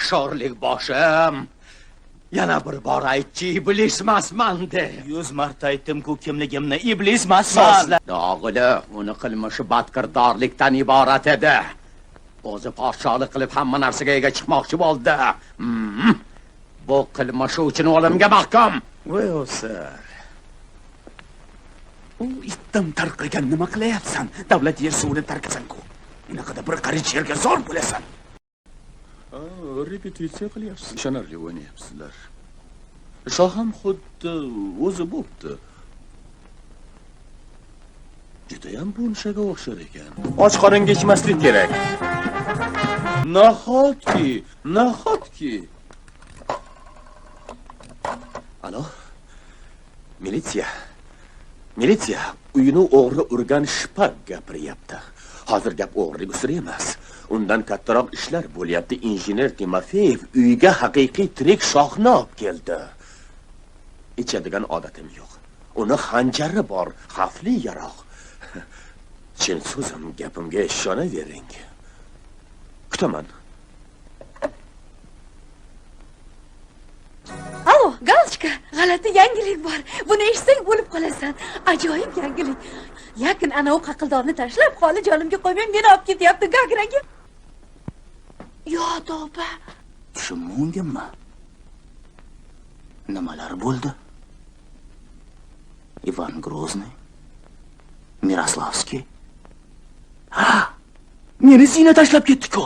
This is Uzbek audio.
sho'rlik boshim. Yana bir bor aytchi, iblismasman de. 100 marta aytdim-ku, kimligimni iblismasman. Dog'ili, uni qilmishi badkirdorlikdan iborat edi. O'zi podshohlik qilib hamma narsaga ega chiqmoqchi bo'ldi. Bu qilmishi uchun o'limga mahkum. Voy o'sar. U itdan tarqagan nima qilyapsan? Davlat yer suvini tarqasan-ku. Unaqada bir qarich yerga zor bo'lasan. Repetitsiya qilyapsiz. Ishonarli o'ynayapsizlar. Shoh ham xuddi o'zi bo'pti. Judayam bo'lishaga o'xshar ekan. Och qoringa ichmaslik kerak. Nahotki. Alo? Militsiya, uyini o'g'ri urgan shpak gapiryapti. Hozir gap o'g'rilik ustida emas. Undan kattaroq ishlar bo'lyapti. Injener Timofeyev uyga haqiqiy tirik shohni olib keldi. Ichadigan odatim yo'q. Uni xanjari bor, xavfli yaroq. Chin so'zim, gapimga ishonavering. Kutaman. Alo, Galchka, g'alati yangilik bor. Buni eshitsang bo'lib qolasan. Ajoyib yangilik. Yaqin ana u qaqildorni tashlab, xoli jolimga qo'ymay meni olib ketyapti Gagraga. Yo, tavba. Tushunmaganmi? Nimalar bo'ldi? Ivan Grozny, Miroslavskiy. Meni zina tashlab ketdi-ku.